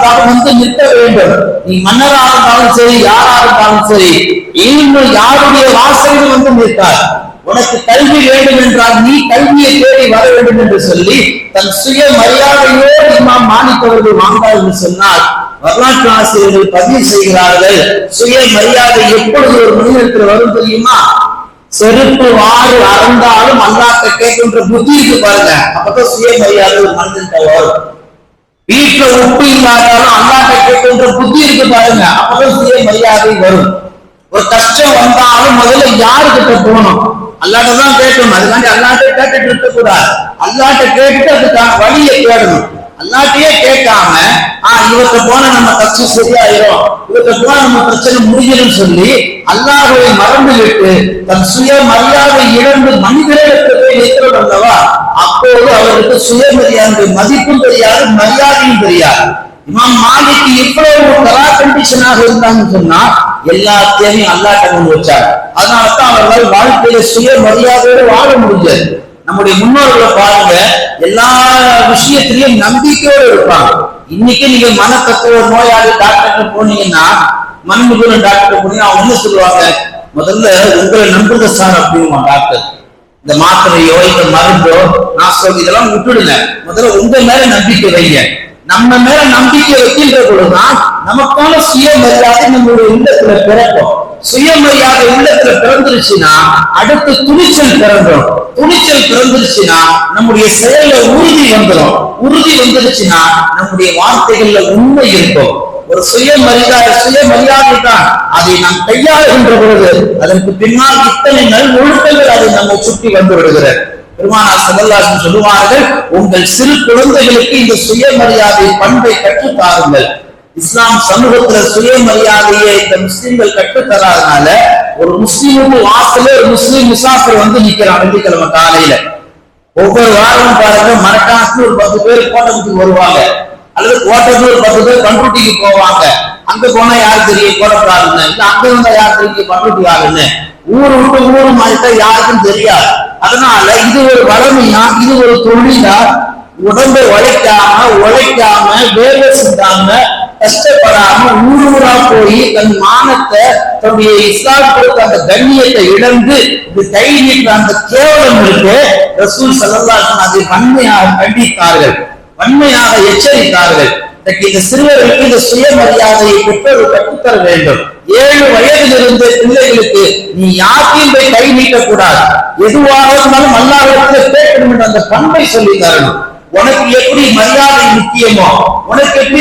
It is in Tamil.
இருந்தாலும் வந்து நிற்க வேண்டும். நீ மன்னராக இருந்தாலும் சரி, யாரா இருந்தாலும் சரி, இன்னும் யாருடைய வாசலில் வந்து நிற்கார். உனக்கு கல்வி வேண்டும் என்றால் நீ கல்வியை தேடி வர வேண்டும் என்று சொல்லி தன் சுய மரியாதையோடு இமாம் மாலிக் அவர்கள் வாழ்ந்தார் என்று சொன்னால் வரலாற்று ஆசிரியர்கள் பதிவு செய்கிறார்கள். சுய மரியாதை எப்பொழுது ஒரு மனிதனுக்கு வரும் தெரியுமா? செருப்பு வாறு அறந்தாலும் அல்லாஹ்ட்ட கேட்கின்ற புத்தி இருக்கு பாருங்க, அப்பதான் சுய மரியாதை ஒரு மனிதன் வரும். வீட்டுல உப்பு இல்லாதாலும் அல்லாஹ்ட்ட கேட்கின்ற புத்தி இருக்கு பாருங்க, அப்பதான் சுய மரியாதை வரும். ஒரு கஷ்டம் வந்தாலும் முதல்ல யாருக்கிட்ட போகணும்? அல்லாஹ்ட்ட தான் கேட்கணும். அதுக்காண்டி அல்லாஹ்ட்ட கேட்டுட்டு இருக்க கூடாது. அல்லாஹ்ட்ட கேட்டுட்டு அதுக்கான வழியை தேடணும். அல்லாஹ்ட்டயே கேட்காம இவர்கிட்ட போனா நம்ம கஷ்டம் சரியாயிரும், இவர்கிட்ட போனா நம்ம பிரச்சனை முடிஞ்சிடும் சொல்லி அல்லாஹ்வை மறந்து விட்டு தன் சுய மரியாதை இழந்து மனிதர்களுக்கு போய் நிற்கிறது அல்லவா, அப்போது அவருக்கு சுயமரியாதை மதிப்பும் தெரியாது, மரியாதையும் தெரியாது. இமாம் மாலிக் இவ்வளவு கலா கண்டிஷனாக இருந்தாங்கன்னு சொன்னா எல்லாத்தையும் அல்லாஹ்ட்ட கொண்டு வச்சார். அதனாலதான் அவர்கள் வாழ்க்கையில சுய மரியாதையோடு வாழ முடிஞ்சது. நம்முடைய முன்னோர்களை பாருங்க, எல்லா விஷயத்திலையும் நம்பிக்கையோடு இருப்பாங்க. இன்னைக்கு நீங்க மனத்தத்துவ நோயாளி டாக்டர் போனீங்கன்னா, மனநிபுண டாக்டர் போனீங்கன்னா அவங்க என்ன சொல்லுவாங்க? முதல்ல உங்களை நம்புங்க சார் அப்படின்னுமா டாக்டர். இந்த மாத்திரையோ இந்த மருந்தோ நான் சொல்ல இதெல்லாம் விட்டுடுங்க, முதல்ல உங்க மேல நம்பிக்கை வைங்க. நம்ம மேல நம்பிக்கை வைக்கின்ற பொழுதுதான் நமக்கான சுயமரியாதை நம்மளுடைய உள்ளத்துல பிறக்கும். சுயமரியாதை உள்ளத்துல பிறந்துருச்சுன்னா அடுத்து துணிச்சல் பிறந்துடும். துணிச்சல் பிறந்துருச்சுன்னா நம்முடைய செயல்ல உறுதி வந்துடும். உறுதி வந்துருச்சுன்னா நம்முடைய வார்த்தைகள்ல உண்மை இருக்கும். ஒரு சுயமரியாதை தான் அதை நாம் கையாளுகின்ற பொழுது அதற்கு பின்னால் இத்தனை நல் ஒழுக்கங்கள் அதை நம்ம சுற்றி வந்து விடுகிறது. பெருமானார் ஸல்லல்லாஹு அலைஹி வஸல்லம் சொல்லுவார்கள், உங்கள் சிறு குழந்தைகளுக்கு இந்த சுயமரியாதை பண்பை கற்றுத் தாருங்கள். இஸ்லாம் சமூகத்துல சுயமரியாதையை இந்த முஸ்லிம்கள் கற்றுத்தராதனால ஒரு முஸ்லீமுக்கு வாசல ஒரு முஸ்லீம் முசாஃபிர் வந்து நிக்கிறான் வெள்ளிக்கிழமை காலையில. ஒவ்வொரு வாரமும் பாருங்க, மரக்காணத்துல ஒரு 10 பேர் கோட்டத்துக்கு வருவாங்க, அல்லது கோட்டத்துல ஒரு 10 பேர் பண்ருட்டிக்கு போவாங்க. அங்க போனா யாரு தெரியும் கோட்டக்காரன்னு, இல்ல அங்க வந்தா யாரு தெரியும் பண்ருட்டி யாருன்னு. ஊரு விட்டு ஊரு மாறிட்டா யாருக்கும் தெரியாது. அதனால இது ஒரு வளமையா, இது ஒரு தொழிலா, உடம்பை உழைக்காம வேலை செஞ்சாம கஷ்டப்படாம ஊரூரா போய் தன் மானத்தை தன்னுடைய இஸ்லாம் கொடுத்த அந்த கண்ணியத்தை இழந்து இது கை நீட்ட அந்த கேவலம் இருக்கு. ரசூல் ஸல்லல்லாஹு அலைஹி வஸல்லம் அதை வன்மையாக கண்டித்தார்கள், வன்மையாக எச்சரித்தார்கள். இந்த சிறுவர்களுக்கு இந்த சுயமரியாதையை பெற்றோர்கள் கற்றுத்தர வேண்டும். 7 வயதில் இருந்த பிள்ளைகளுக்கு நீ யாரையும் போய் கை நீட்டக்கூடாது, எதுவாக இருந்தாலும் அல்லாஹ்விடத்தில் கேட்கணும் என்ற அந்த பண்பை சொல்லி தரணும். உனக்கு எப்படி மரியாதை முக்கியமோ, உனக்கு எப்படி